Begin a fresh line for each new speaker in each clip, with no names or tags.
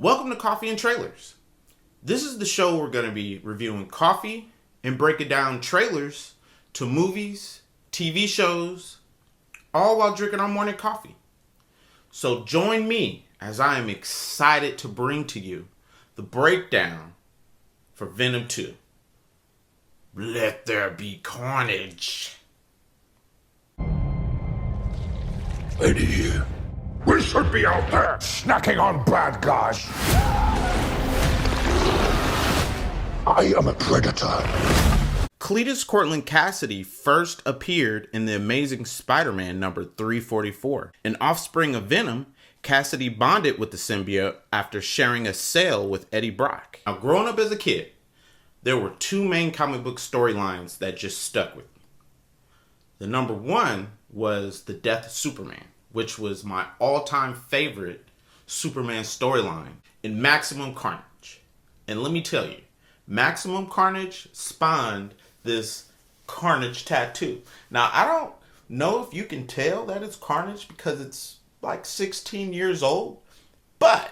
Welcome to Coffee and Trailers. This is the show we're going to be reviewing coffee and breaking down trailers to movies, TV shows, all while drinking our morning coffee. So join me as I am excited to bring to you the breakdown for Venom 2. Let there be carnage.
Eddie, we should be out there snacking on bad guys. I am a predator.
Cletus Kasady first appeared in The Amazing Spider-Man number 344. An offspring of Venom, Kasady bonded with the symbiote after sharing a cell with Eddie Brock. Now, growing up as a kid, there were two main comic book storylines that just stuck with me. The number one was the death of Superman, which was my all-time favorite Superman storyline in Maximum Carnage. And let me tell you, Maximum Carnage spawned this Carnage tattoo. Now, I don't know if you can tell that it's Carnage because it's like 16 years old, but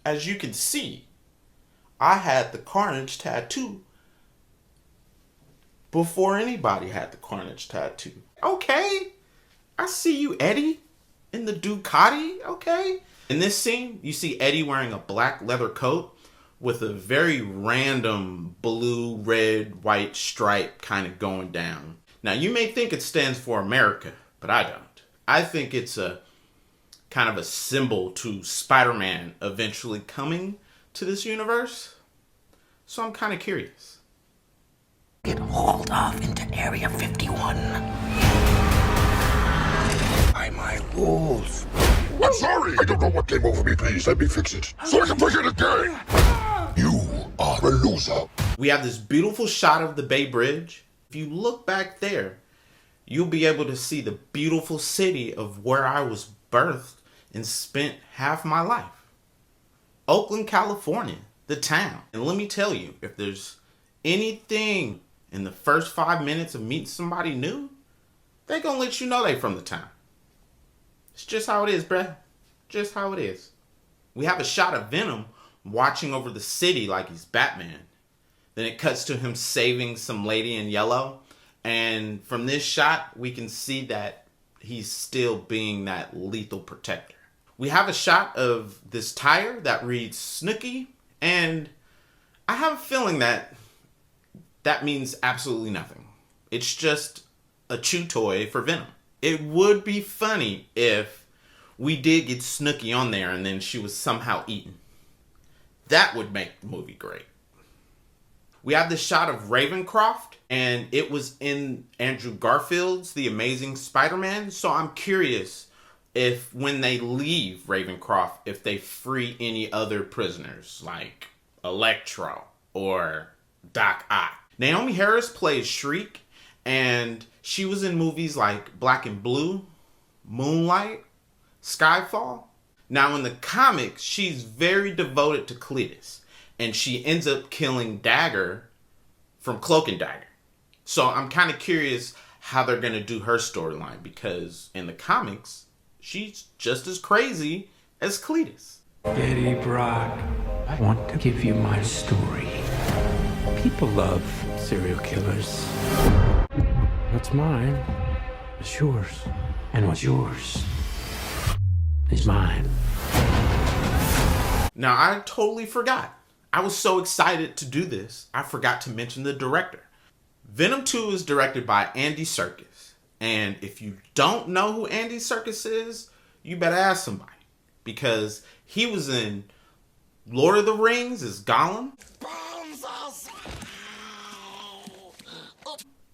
as you can see, I had the Carnage tattoo before anybody had the Carnage tattoo. Okay, I see you, Eddie, in the Ducati, okay? In this scene, you see Eddie wearing a black leather coat with a very random blue, red, white stripe kind of going down. Now, you may think it stands for America, but I don't. I think it's a kind of a symbol to Spider-Man eventually coming to this universe. So I'm kind of curious.
Get hauled off into Area 51.
By my rules. I'm sorry. I don't know what came over me. Please let me fix it so I can break it again. You are a loser.
We have this beautiful shot of the Bay Bridge. If you look back there, you'll be able to see the beautiful city of where I was birthed and spent half my life. Oakland, California, the town. And let me tell you, if there's anything in the first 5 minutes of meeting somebody new, they gonna let you know they from the town. It's just how it is, bruh. Just how it is. We have a shot of Venom watching over the city like he's Batman. Then it cuts to him saving some lady in yellow. And from this shot, we can see that he's still being that lethal protector. We have a shot of this tire that reads Snooki. And I have a feeling that that means absolutely nothing. It's just a chew toy for Venom. It would be funny if we did get Snooki on there and then she was somehow eaten. That would make the movie great. We have this shot of Ravencroft, and it was in Andrew Garfield's The Amazing Spider-Man. So I'm curious if when they leave Ravencroft, if they free any other prisoners like Electro or Doc Ock. Naomie Harris plays Shriek, and she was in movies like Black and Blue, Moonlight, Skyfall. Now in the comics, she's very devoted to Cletus, and she ends up killing Dagger from Cloak and Dagger. So I'm kind of curious how they're going to do her storyline, because in the comics, she's just as crazy as Cletus.
Eddie Brock, I want to give you my story. People love serial killers. What's mine is yours, and what's yours is mine.
Now, I totally forgot. I was so excited to do this, I forgot to mention the director. Venom 2 is directed by Andy Serkis. And if you don't know who Andy Serkis is, you better ask somebody. Because he was in Lord of the Rings as Gollum.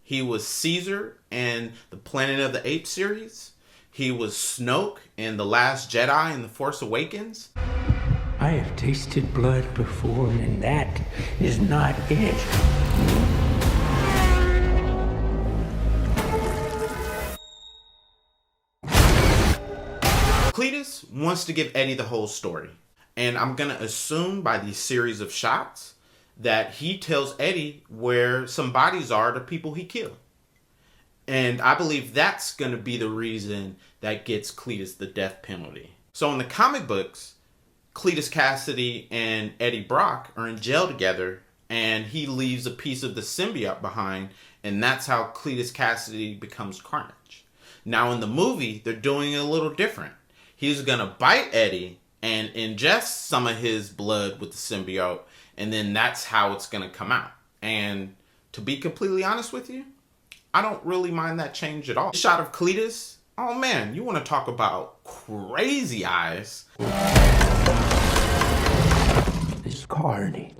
He was Caesar in the Planet of the Apes series. He was Snoke in The Last Jedi and The Force Awakens.
I have tasted blood before, and that is not it.
Cletus wants to give Eddie the whole story. And I'm going to assume by these series of shots that he tells Eddie where some bodies are to people he killed. And I believe that's going to be the reason that gets Cletus the death penalty. So in the comic books, Cletus Kasady and Eddie Brock are in jail together, and he leaves a piece of the symbiote behind, and that's how Cletus Kasady becomes Carnage. Now in the movie, they're doing it a little different. He's gonna bite Eddie and ingest some of his blood with the symbiote, and then that's how it's gonna come out. And to be completely honest with you, I don't really mind that change at all. The shot of Cletus, oh man, you want to talk about crazy eyes.
This Carnage.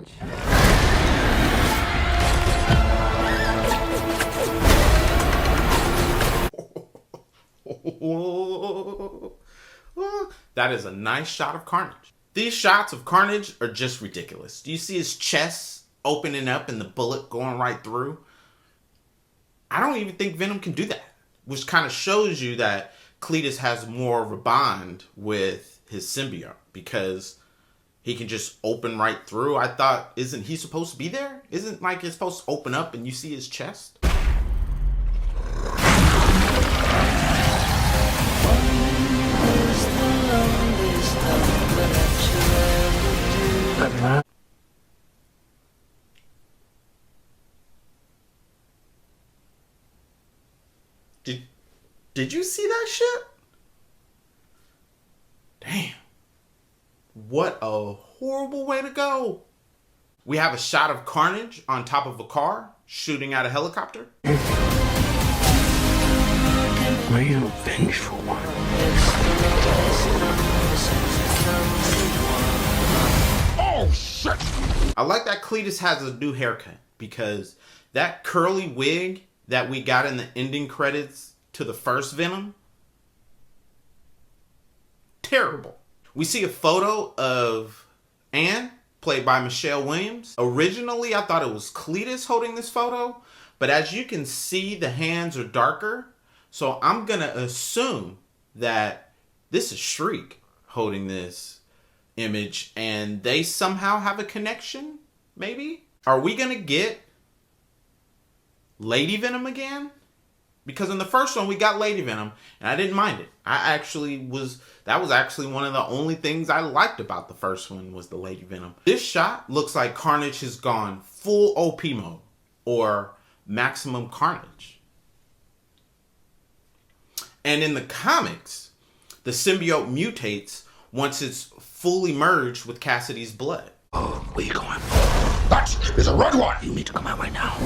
That is a nice shot of Carnage. These shots of Carnage are just ridiculous. Do you see his chest opening up and the bullet going right through? I don't even think Venom can do that, which kind of shows you that Cletus has more of a bond with his symbiote because he can just open right through. I thought, isn't he supposed to be there? Isn't like it's supposed to open up and you see his chest? Did you see that shit? Damn. What a horrible way to go. We have a shot of Carnage on top of a car shooting at a helicopter.
I am vengeful one.
Oh, shit!
I like that Cletus has a new haircut because that curly wig that we got in the ending credits to the first Venom, terrible. We see a photo of Anne, played by Michelle Williams. Originally, I thought it was Cletus holding this photo, but as you can see, the hands are darker. So I'm going to assume that this is Shriek holding this image and they somehow have a connection, maybe? Are we going to get Lady Venom again? Because in the first one, we got Lady Venom, and I didn't mind it. That was actually one of the only things I liked about the first one was the Lady Venom. This shot looks like Carnage has gone full OP mode, or maximum carnage. And in the comics, the symbiote mutates once it's fully merged with Kasady's blood.
Oh, where you going?
That is a red one!
You need to come out right now.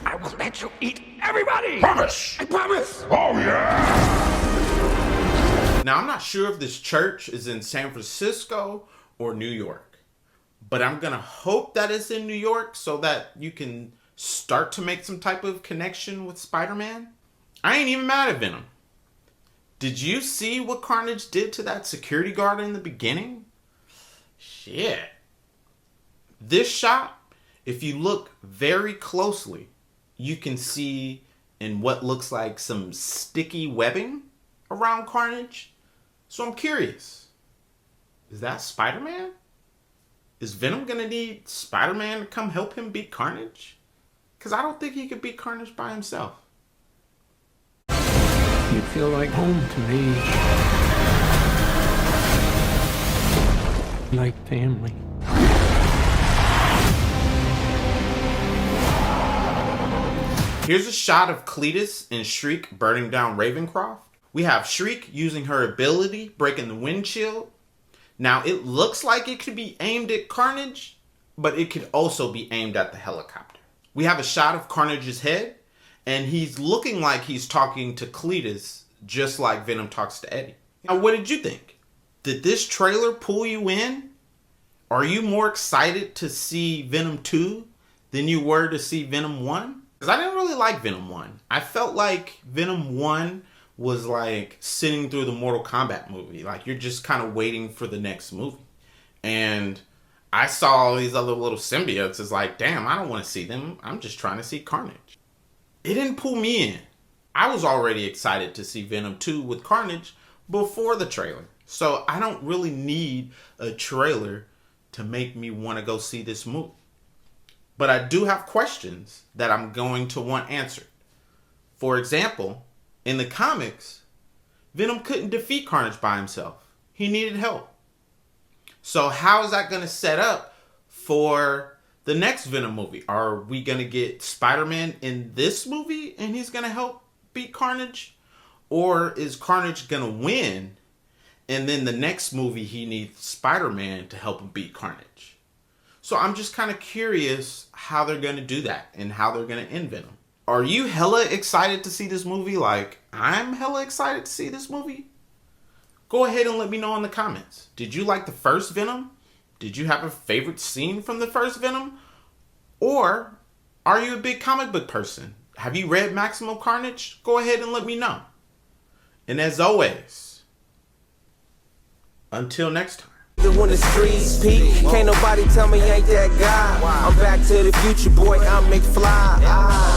I will let you eat everybody!
Promise!
I promise!
Oh, yeah!
Now, I'm not sure if this church is in San Francisco or New York, but I'm going to hope that it's in New York so that you can start to make some type of connection with Spider-Man. I ain't even mad at Venom. Did you see what Carnage did to that security guard in the beginning? Shit. This shot, if you look very closely, you can see in what looks like some sticky webbing around Carnage. So I'm curious. Is that Spider-Man? Is Venom gonna need Spider-Man to come help him beat Carnage? Because I don't think he could beat Carnage by himself.
You feel like home to me. Like family.
Here's a shot of Cletus and Shriek burning down Ravencroft. We have Shriek using her ability, breaking the windshield. Now, it looks like it could be aimed at Carnage, but it could also be aimed at the helicopter. We have a shot of Carnage's head, and he's looking like he's talking to Cletus, just like Venom talks to Eddie. Now, what did you think? Did this trailer pull you in? Are you more excited to see Venom 2 than you were to see Venom 1? Because I didn't really like Venom 1. I felt like Venom 1 was like sitting through the Mortal Kombat movie. Like you're just kind of waiting for the next movie. And I saw all these other little symbiotes. It's like, damn, I don't want to see them. I'm just trying to see Carnage. It didn't pull me in. I was already excited to see Venom 2 with Carnage before the trailer. So I don't really need a trailer to make me want to go see this movie. But I do have questions that I'm going to want answered. For example, in the comics, Venom couldn't defeat Carnage by himself. He needed help. So how is that going to set up for the next Venom movie? Are we going to get Spider-Man in this movie and he's going to help beat Carnage? Or is Carnage going to win and then the next movie he needs Spider-Man to help him beat Carnage? So I'm just kind of curious how they're going to do that and how they're going to end Venom. Are you hella excited to see this movie? Like, I'm hella excited to see this movie? Go ahead and let me know in the comments. Did you like the first Venom? Did you have a favorite scene from the first Venom? Or are you a big comic book person? Have you read Maximum Carnage? Go ahead and let me know. And as always, until next time.
When the streets peak, can't nobody tell me ain't that guy. I'm back to the future, boy, I'm McFly.